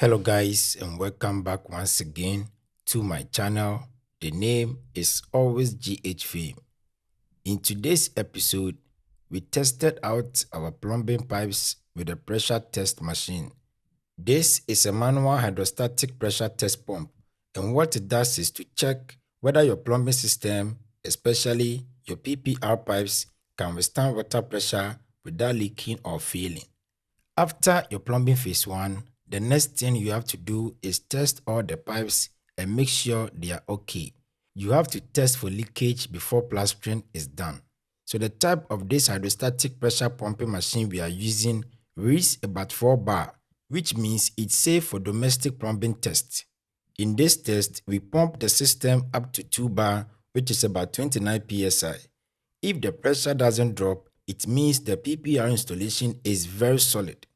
Hello guys, and welcome back once again to my channel. The name is always GHV. In today's episode, we tested out our plumbing pipes with a pressure test machine. This is a manual hydrostatic pressure test pump, and what it does is to check whether your plumbing system, especially your PPR pipes, can withstand water pressure without leaking or failing. After your plumbing phase 1, the next thing you have to do is test all the pipes and make sure they are okay. You have to test for leakage before plastering is done. So the type of this hydrostatic pressure pumping machine we are using reads about 4 bar, which means it's safe for domestic plumbing tests. In this test, we pump the system up to 2 bar, which is about 29 psi. If the pressure doesn't drop, it means the PPR installation is very solid.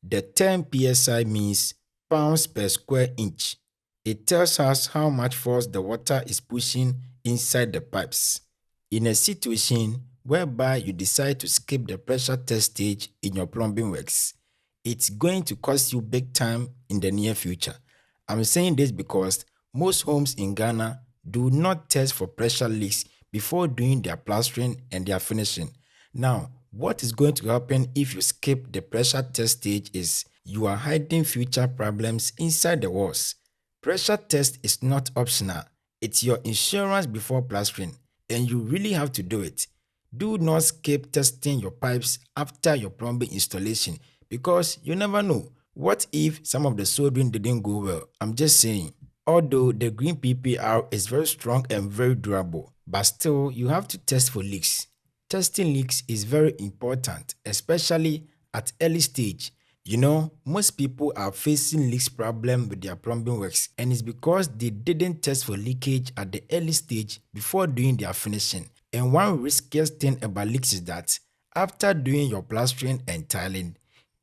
The 10 psi means pounds per square inch. It tells us how much force the water is pushing inside the pipes. In a situation whereby you decide to skip the pressure test stage in your plumbing works, it's going to cost you big time in the near future. I'm saying this because most homes in Ghana do not test for pressure leaks before doing their plastering and their finishing. Now, what is going to happen if you skip the pressure test stage is you are hiding future problems inside the walls. Pressure test is not optional. It's your insurance before plastering, and you really have to do it. Do not skip testing your pipes after your plumbing installation because you never know. What if some of the soldering didn't go well? I'm just saying. Although the green PPR is very strong and very durable, but still you have to test for leaks. Testing leaks is very important, especially at early stage. You know, most people are facing leaks problem with their plumbing works, and it's because they didn't test for leakage at the early stage before doing their finishing. And one riskiest thing about leaks is that after doing your plastering and tiling,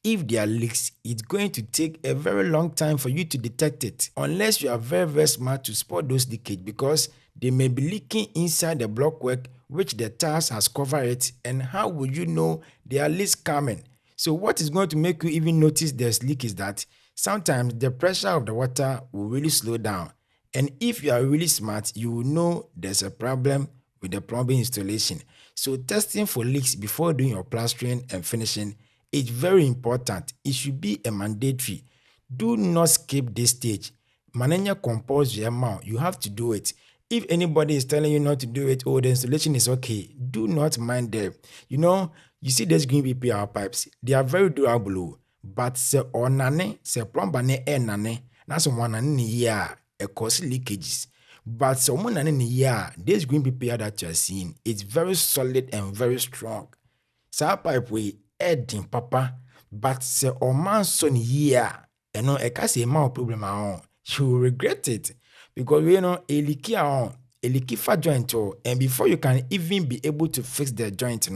if there are leaks, it's going to take a very long time for you to detect it unless you are very smart to spot those leakage because they may be leaking inside the blockwork which the tiles has covered it, and how would you know there are leaks coming? So what is going to make you even notice there's leak is that sometimes the pressure of the water will really slow down, and if you are really smart, you will know there's a problem with the plumbing installation. So testing for leaks before doing your plastering and finishing is very important. It should be a mandatory. Do not skip this stage. Mananya compulsory amount. You have to do it. If anybody is telling you not to do it, oh, the installation is okay, do not mind them. You know, you see these green PPR pipes, they are very durable, but se onane, se plumber ne nane, that's one nane year, a cause leakages. But se nane year, this green PPR that you are seeing, it's very solid and very strong. Sa pipe we din papa, but se man son year, and no, a case a problem on, you will regret it. Because you know, a leaky fat joint, and before you can even be able to fix the joint,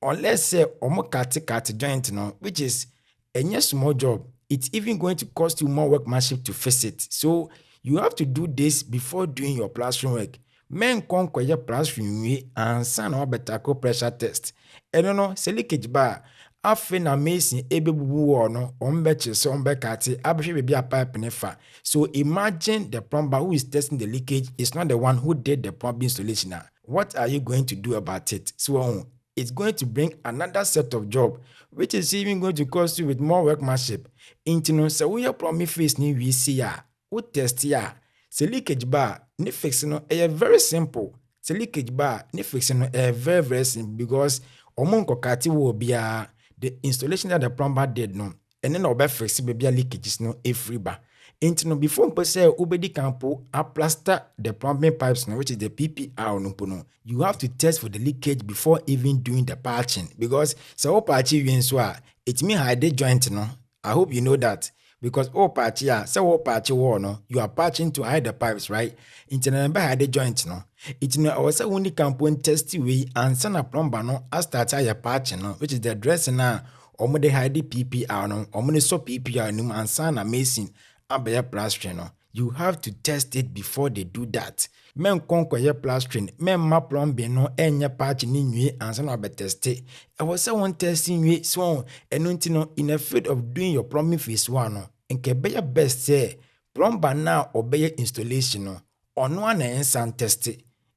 unless say cut joint, which is a small job, it's even going to cost you more workmanship to fix it. So you have to do this before doing your plastering work. Men can't your plastering and son or better pressure test. And you know, leakage bar. Afe na mason ebebubu wall no ombeche so ombekate abehwe baby a pipe nefa. So imagine the plumber who is testing the leakage is not the one who did the plumbing installation. Now, what are you going to do about it? So it's going to bring another set of job which is even going to cost you with more workmanship. Intino so we your plumbing face ni we see ya, who test ya. Se leakage bar ni fix no very simple. Se leakage bar ni fix no very simple because omonko kati wo bia the installation that the plumber did no, and then obe fix baby leakages no every bar. Into before per se ubedi campo a plaster the plumbing pipes no, which is the PPR no. You have to test for the leakage before even doing the patching because so patch you so it mean hide the joint no. I hope you know that. Because patch wall no, you are patching to hide the pipes, right? Into the hide the joint no. It no also only campo test way and send a plumber no as start your patching no, which is the dressing now or de hide the PPR no, or so PPR no and sand a mason abaya plastering no. You have to test it before they do that. Men conquer your plastering, men ma plumbing no enya patch ni nwe ansa na test it. I was one testing we so and no in a field of doing your plumbing phase 1 no. nke be best say plumber na obey installation no ono na ensan test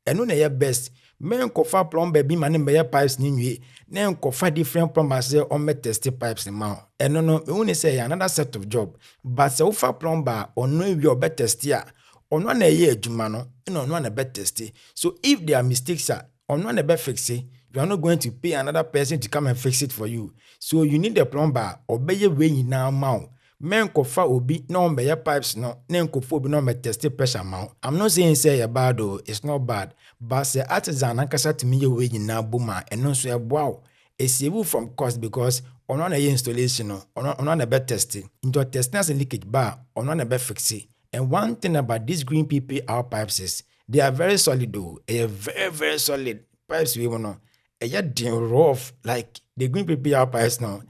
eno na ye best men kofa plumber bi ma ne be pipes ni nwie na kofa different plumbers say on me test pipes ma eno no me woni say another set of job but say ufa plumber ono wi obe test ya ono na ye adwuma no na ono na be test. So if there are mistakes ono na be fix it, you are not going to pay another person to come and fix it for you. So you need a plumber obey way na ma men kofa obi na on be pipes no na nkofo obi na me test pressure ma. I'm not saying say you bad though, it's not bad, but say artisan ankasa timi ye way na boma eno so e boa e save from cost because ono na ye installation no ono na be test into testing as a leakage bar ono na be fix it. And one thing about these green PPR pipes is they are very solid though. They are very, very solid pipes. We know. They are rough. Like the green PPR pipes now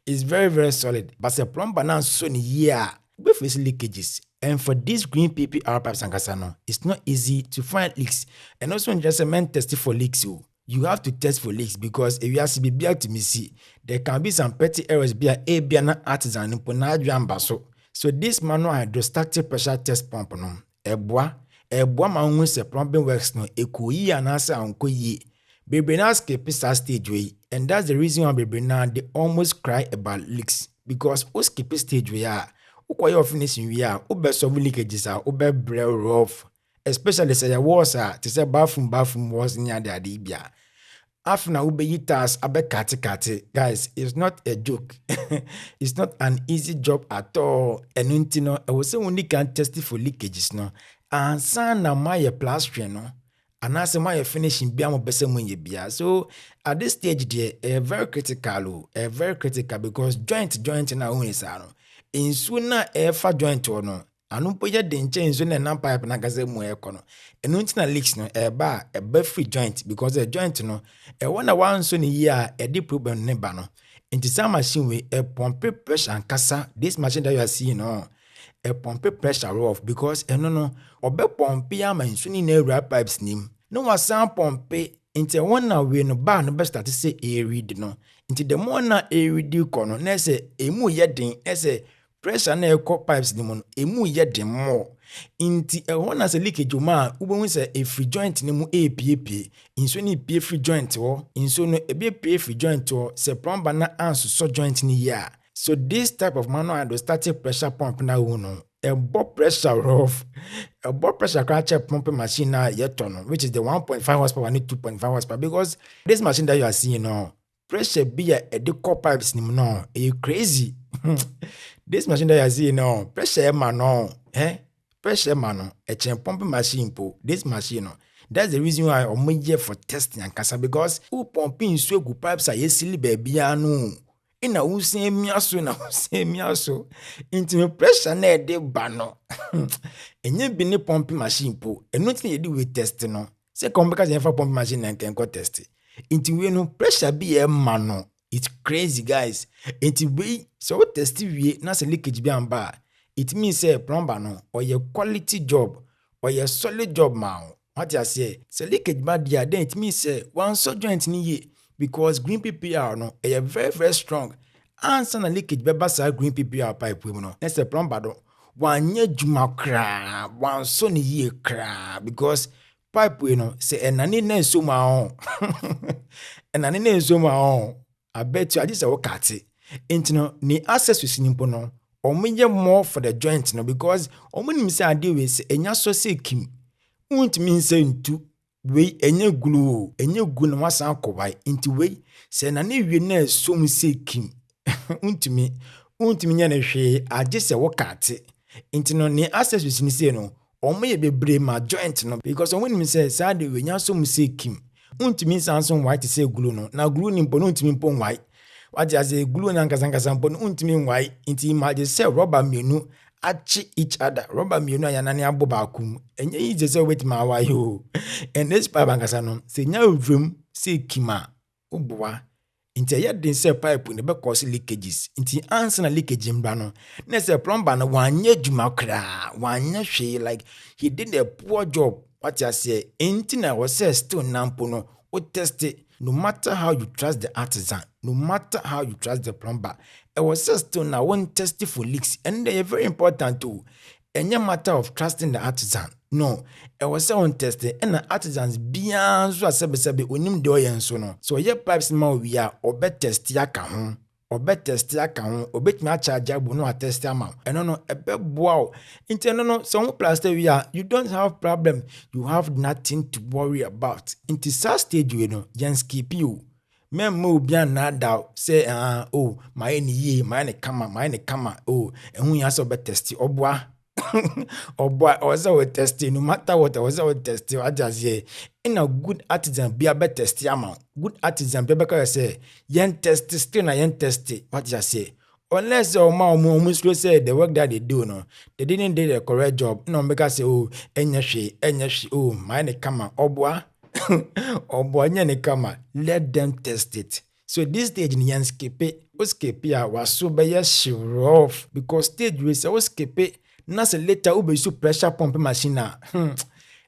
is very, very solid. But the plumber now so yeah, we face leakages. And for these green PPR pipes and casano, it's not easy to find leaks. And also when just a man testing for leaks, you have to test for leaks because if you have to be able to see, there can be some petty errors be a artisan in so this manual hydrostatic pressure test pump no eboa ma hu se plumbing works no ekoyi anasa ankoyi bebe na skip stage way, and that's the reason why bebe na they almost cry about leaks because o skip stage way ukoye of finishing we o be solve leakages o be brew rough, especially say your walls to say bathroom walls nya de bia after na ube yitas abe kati guys, it's not a joke. It's not an easy job at all. And untino I will say only can test for leakages no and san na my plastering no and as my finishing bia mo bese mo ye bia. So at this stage there very critical because joint na only sa no insu na efa joint no anu poye de nche insu na pipe na gaze mu ekono enu ntina leaks no eba free joint because the joint no e wona wan so ni year e di problem ne ba no into some machine we a pump pressure and kasa. This machine that you are seeing no a pump pressure off because no obe pump ya ma insu ni na ewura pipes nim no wa san pump into one na we no ba no be start to say e read no into the more na e read ko no na say emu ye den say pressure na ekọ pipes ni mu emu ye den more inti ehona se leakage ma ubon se a free joint ni mu epiepie inso ni pie free joint wo inso no ebe pie free joint wo se plumber na anso so joint ni ya. So this type of manual hydrostatic pressure pump na no a blood pressure of a blood pressure check pumping machine na yetono, which is the 1.5 horsepower and 2.5 horsepower because this machine that you are seeing no pressure be a the core pipes ni no e crazy. This machine that you are seeing no pressure man no pressure man a chain pumping machine po this machine no. That's the reason why I'm here for testing and kasa because who pumping so good pipes are silly baby no ina usen miaso into me pressure na de bano enye bi ne pumping machine po eno tin ye di we test no se come because you for pumping machine na can go test into we no pressure bi e ma no. It's crazy guys. Into we so test we na se leakage bi amba it means say plumber no or your quality job or your solid job ma what you say se leakage bad dia then it means say one so joint ni ye because green PPR no are very very strong answer na leakage beba sa green PPR pipe we no na se plumber do wanye djuma kra wan so ni ye kra because pipe we no se enani na so ma on enani na so ma on I bet you I just say wakati enti no ni access with nimpo no omunye more for the joint no because omunim say ade we se enya so se kim untimi say ntu we enye glu na wasan akowai inti we se na ne wie na so mu se kim untimi nya na hwe age se wakati inti no ni access with ni say no omoye bebre ma joint no because omunim say say ade we nya so mu se kim untimi sanson white say glu no na glu ni mpo no untimi mpo white what you say glue na nkasa mpo no untimi white inti imagine say rubber menu achi each other rubber mienu ayanane abobakum enye ije se wet ma awaye o and this pipe ankasa no se nya odwem se kima oboa nti ye den se pipe ne be cause leakages nti answer na leakage mbra no na se plumber no wanye dwuma kra wanye hwe like he did a poor job what you say nti na was still nampo no o test it no matter how you trust the artisan, no matter how you trust the plumber, it was still now one test for leaks, and they are very important too. And no matter of trusting the artisan, no, it was on testing, and the artisans beyond so as a unim doy and so no. So your pipes more we are or better test ya can. Or better still can or bet me charge no a test amount. And no a bit wow. Internal some plaster we are, you don't have problem. You have nothing to worry about. Into such stage you know, Jens keep you. Men move beyond that doubt. Say oh my any ye, my come, oh, and who has a better test or boy. Or boy, I was always testing, no matter what I was always testing. I just say, in a good artisan, be a better test amount. Good artisan, be because I say, yen test still na yen test. What just say? Unless your mom almost say the work that they do, no, they didn't do the correct job. No, because say, oh, enyashi, oh, mine come, oh boy, oh boy, nyane come, let them test it. So this stage in yen skip it, skip ya was so by sure off because stage we say skip it. Nasa later ube so pressure pump machine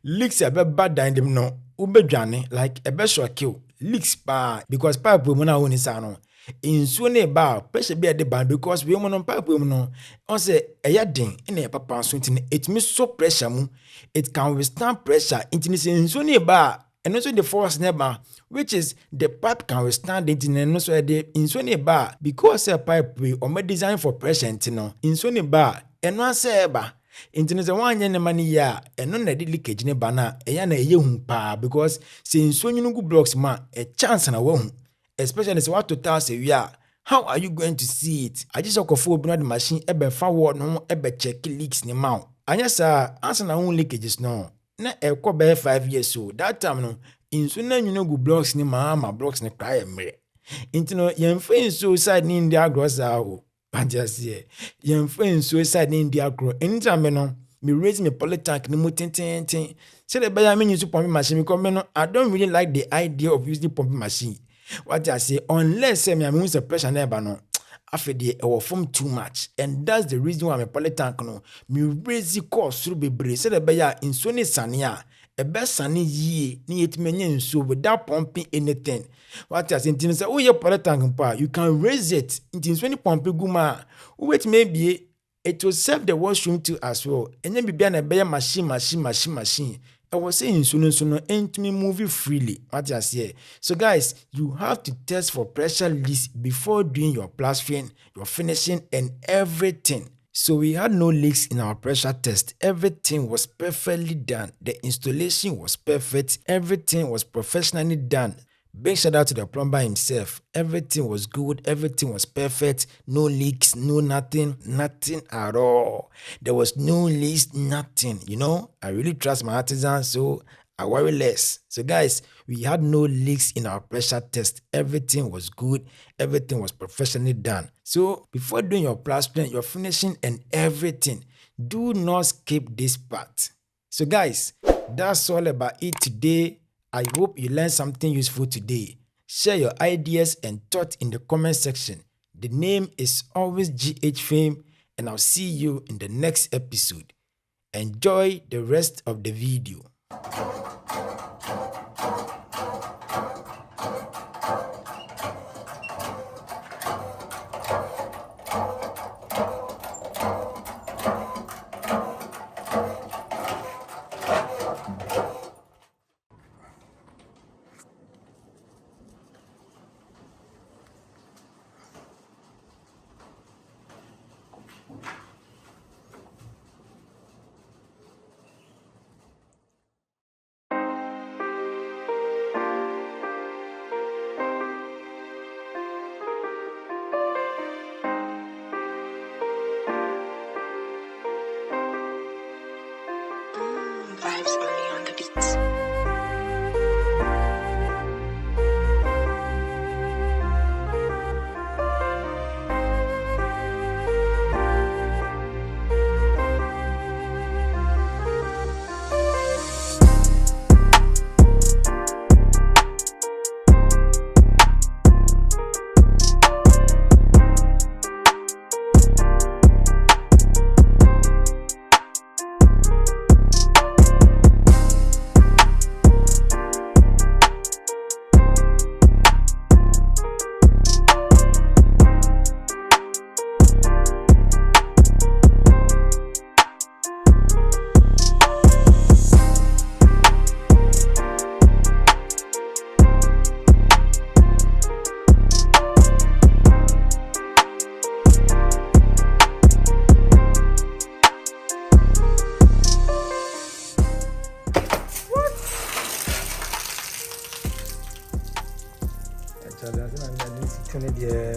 leaks a bit bad than them no ube jane like a best kill leaks pa because pipe we mona woni sano in so ne ba pressure be at the band because we on pipe we no on say a yadin in a papa so it means so pressure mu it can withstand pressure in so ne ba and also the force never which is the pipe can withstand it and also the in so ne ba because a pipe we or design for pressure in so ne ba and one say ba into the one yen money ya and none the leakage ne bana na pa because since so you good blocks ma a chance and a won't especially as what to tell say yeah how are you going to see it? I just talk for the machine ebe forward no ebe check leaks ni mount anya sa answer na own leakages no na e ko be 5 years old that time no in so na you good blocks ni ma blocks ni cry emre into no yen fin so side ni India gross I just say, young friends suicide in India grow. Anytime me raise me polytank ni mutin. Say the buyer mean use pumping machine because I don't really like the idea of using pumping machine. What I say, unless me I use the pressure never no. After the form too much, and that's the reason why me polytank no. Me raise the cost through be say the buyer in Sony Sania. A best sunny ye ni it many so without pumping anything. What I say, say, oh, your polytank pa, you can raise it into 20 pumping guma. Which maybe it will serve the washroom too as well. And then be a better machine. I was saying sooner and to me moving freely. What I say. So guys, you have to test for pressure leaks before doing your plastering, your finishing, and everything. So we had no leaks in our pressure test. Everything was perfectly done. The installation was perfect. Everything was professionally done. Big shout out to the plumber himself. Everything was good. Everything was perfect. No leaks, no nothing at all. There was no leaks, nothing. You know, I really trust my artisan, so I worry less. So guys, we had no leaks in our pressure test. Everything was good. Everything was professionally done. So before doing your plastering, your finishing and everything, do not skip this part. So guys, that's all about it today. I hope you learned something useful today. Share your ideas and thoughts in the comment section. The name is always GH Fame, and I'll see you in the next episode. Enjoy the rest of the video. Vibes only on the beats.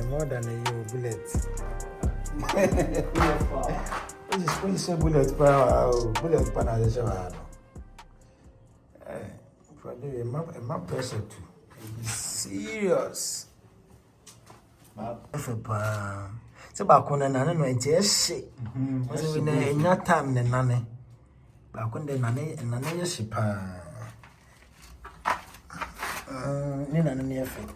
more than a year bullet. When you say bullet power, bullet power is a my pressure too. Serious. Say back on an anno and yes, was in your time, the nanny. Back on the nanny and nanny ship. Nina near fit.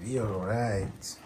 You're right.